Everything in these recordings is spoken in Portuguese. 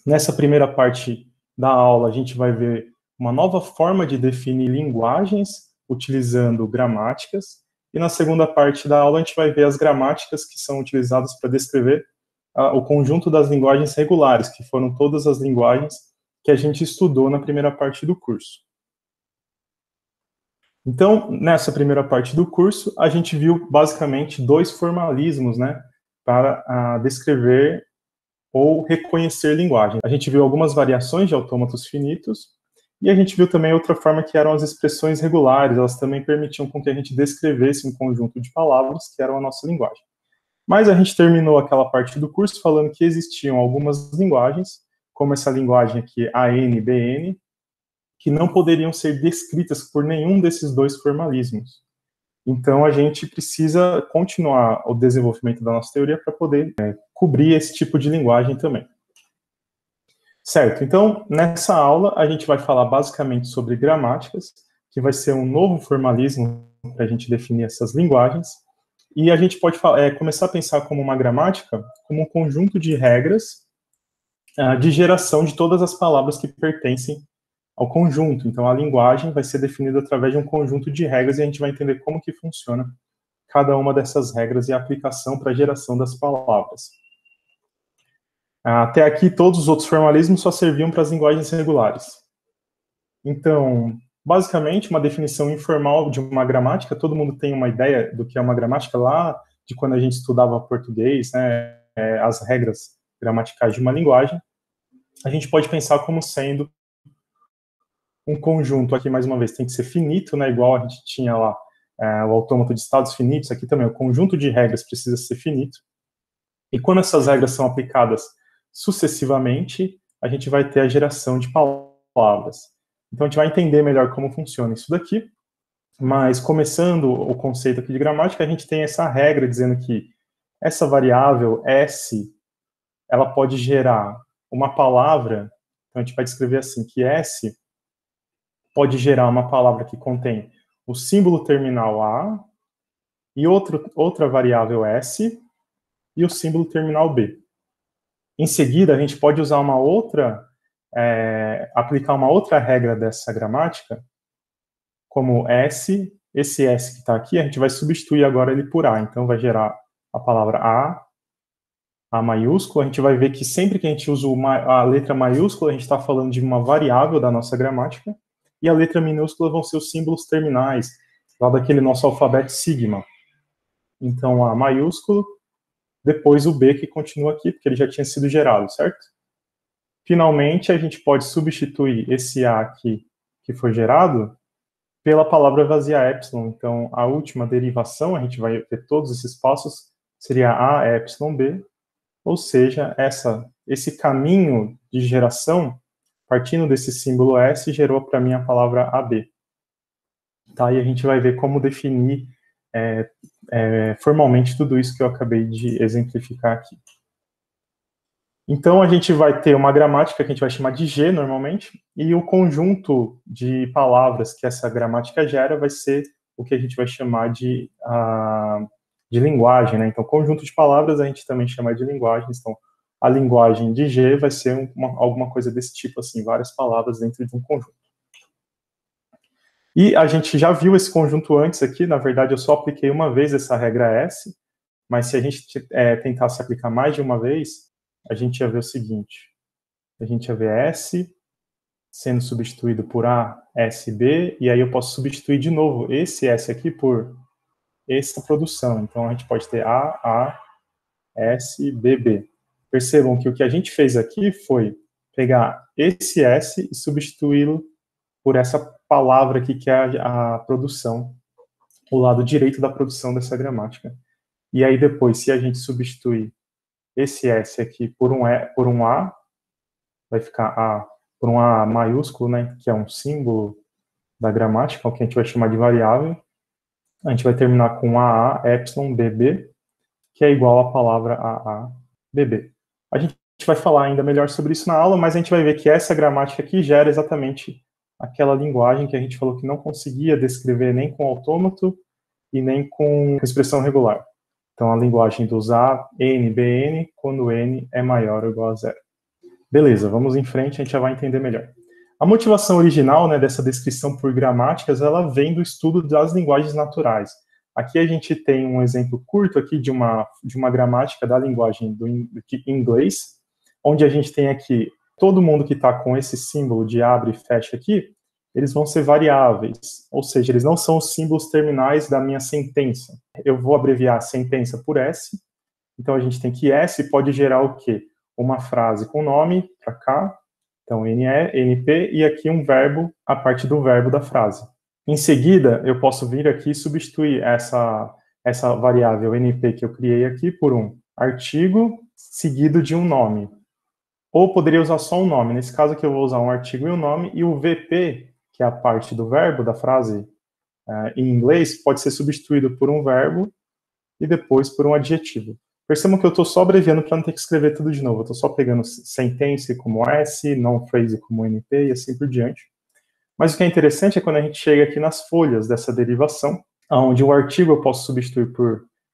Nessa primeira parte da aula, a gente vai ver uma nova forma de definir linguagens utilizando gramáticas. E na segunda parte da aula, a gente vai ver as gramáticas que são utilizadas para descrever o conjunto das linguagens regulares, que foram todas as linguagens que a gente estudou na primeira parte do curso. Então, nessa primeira parte do curso, a gente viu basicamente dois formalismos, né, para descrever ou reconhecer linguagem. A gente viu algumas variações de autômatos finitos, e a gente viu também outra forma que eram as expressões regulares, elas também permitiam com que a gente descrevesse um conjunto de palavras que eram a nossa linguagem. Mas a gente terminou aquela parte do curso falando que existiam algumas linguagens, como essa linguagem aqui, AN-BN, que não poderiam ser descritas por nenhum desses dois formalismos. Então, a gente precisa continuar o desenvolvimento da nossa teoria para poder cobrir esse tipo de linguagem também. Certo, então, nessa aula, a gente vai falar basicamente sobre gramáticas, que vai ser um novo formalismo para a gente definir essas linguagens, e a gente pode começar a pensar como uma gramática, como um conjunto de regras de geração de todas as palavras que pertencem ao conjunto. Então, a linguagem vai ser definida através de um conjunto de regras e a gente vai entender como que funciona cada uma dessas regras e a aplicação para a geração das palavras. Até aqui, todos os outros formalismos só serviam para as linguagens regulares. Então, basicamente, uma definição informal de uma gramática, todo mundo tem uma ideia do que é uma gramática lá de quando a gente estudava português, né, as regras gramaticais de uma linguagem. A gente pode pensar como sendo um conjunto, aqui mais uma vez, tem que ser finito, né, igual a gente tinha lá o autômato de estados finitos, aqui também o conjunto de regras precisa ser finito. E quando essas regras são aplicadas sucessivamente, a gente vai ter a geração de palavras. Então, a gente vai entender melhor como funciona isso daqui, mas começando o conceito aqui de gramática, a gente tem essa regra dizendo que essa variável S, ela pode gerar uma palavra, então a gente vai descrever assim, que S pode gerar uma palavra que contém o símbolo terminal A e outra variável S e o símbolo terminal B. Em seguida, a gente pode usar aplicar uma outra regra dessa gramática, como S, esse S que está aqui, a gente vai substituir agora ele por A, então vai gerar a palavra A maiúsculo, a gente vai ver que sempre que a gente usa a letra maiúscula, a gente está falando de uma variável da nossa gramática, e a letra minúscula vão ser os símbolos terminais, lá daquele nosso alfabeto sigma. Então, A maiúsculo, depois o B que continua aqui, porque ele já tinha sido gerado, certo? Finalmente, a gente pode substituir esse A aqui, que foi gerado, pela palavra vazia epsilon. Então, a última derivação, a gente vai ver todos esses passos, seria A epsilon B, ou seja, esse caminho de geração, partindo desse símbolo S, gerou para mim a palavra AB. Tá? E a gente vai ver como definir formalmente tudo isso que eu acabei de exemplificar aqui. Então, a gente vai ter uma gramática que a gente vai chamar de G, normalmente, e o conjunto de palavras que essa gramática gera vai ser o que a gente vai chamar de linguagem, né? Então, conjunto de palavras a gente também chama de linguagens. Então, a linguagem de G vai ser alguma coisa desse tipo, assim, várias palavras dentro de um conjunto. E a gente já viu esse conjunto antes aqui, na verdade, eu só apliquei uma vez essa regra S, mas se a gente tentasse aplicar mais de uma vez, a gente ia ver o seguinte, a gente ia ver S sendo substituído por A, S, B, e aí eu posso substituir de novo esse S aqui por essa produção. Então, a gente pode ter A, S, B, B. Percebam que o que a gente fez aqui foi pegar esse S e substituí-lo por essa palavra aqui, que é a produção, o lado direito da produção dessa gramática. E aí, depois, se a gente substituir esse S aqui por um A, vai ficar A por um A maiúsculo, né, que é um símbolo da gramática, o que a gente vai chamar de variável. A gente vai terminar com AA, epsilon, BB, que é igual à palavra AA, BB. A gente vai falar ainda melhor sobre isso na aula, mas a gente vai ver que essa gramática aqui gera exatamente aquela linguagem que a gente falou que não conseguia descrever nem com autômato e nem com expressão regular. Então, a linguagem dos A, N, BN, quando N é maior ou igual a zero. Beleza, vamos em frente, a gente já vai entender melhor. A motivação original, né, dessa descrição por gramáticas, ela vem do estudo das linguagens naturais. Aqui a gente tem um exemplo curto aqui de uma gramática da linguagem do inglês, onde a gente tem aqui todo mundo que está com esse símbolo de abre e fecha aqui, eles vão ser variáveis, ou seja, eles não são os símbolos terminais da minha sentença. Eu vou abreviar a sentença por S, então a gente tem que S pode gerar o quê? Uma frase com nome para cá, então NE, NP, e aqui um verbo, a parte do verbo da frase. Em seguida, eu posso vir aqui e substituir essa variável NP que eu criei aqui por um artigo seguido de um nome. Ou poderia usar só um nome. Nesse caso aqui eu vou usar um artigo e um nome, e o VP, que é a parte do verbo da frase em inglês, pode ser substituído por um verbo e depois por um adjetivo. Percebam que eu estou só abreviando para não ter que escrever tudo de novo. Eu estou só pegando sentence como S, non-phrase como NP e assim por diante. Mas o que é interessante é quando a gente chega aqui nas folhas dessa derivação, onde o artigo eu posso substituir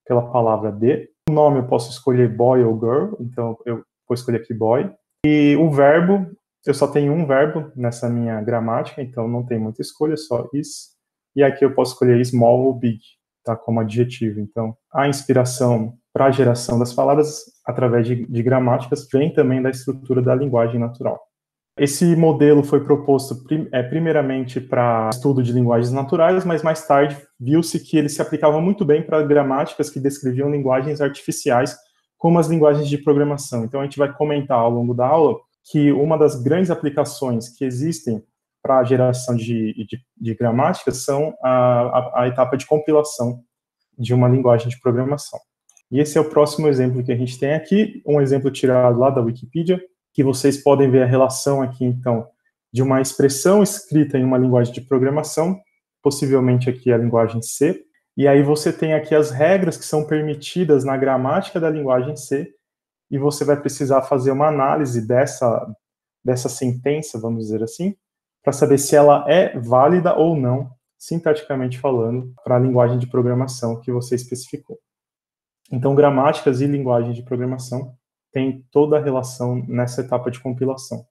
pela palavra de, o nome eu posso escolher boy ou girl, então eu vou escolher aqui boy, e o verbo, eu só tenho um verbo nessa minha gramática, então não tem muita escolha, só is, e aqui eu posso escolher small ou big, tá, como adjetivo. Então, a inspiração para a geração das palavras, através de gramáticas, vem também da estrutura da linguagem natural. Esse modelo foi proposto primeiramente para estudo de linguagens naturais, mas mais tarde viu-se que ele se aplicava muito bem para gramáticas que descreviam linguagens artificiais, como as linguagens de programação. Então, a gente vai comentar ao longo da aula que uma das grandes aplicações que existem para a geração de gramáticas são a etapa de compilação de uma linguagem de programação. E esse é o próximo exemplo que a gente tem aqui, um exemplo tirado lá da Wikipedia, que vocês podem ver a relação aqui, então, de uma expressão escrita em uma linguagem de programação, possivelmente aqui a linguagem C, e aí você tem aqui as regras que são permitidas na gramática da linguagem C, e você vai precisar fazer uma análise dessa sentença, vamos dizer assim, para saber se ela é válida ou não, sintaticamente falando, para a linguagem de programação que você especificou. Então, gramáticas e linguagem de programação têm toda a relação nessa etapa de compilação.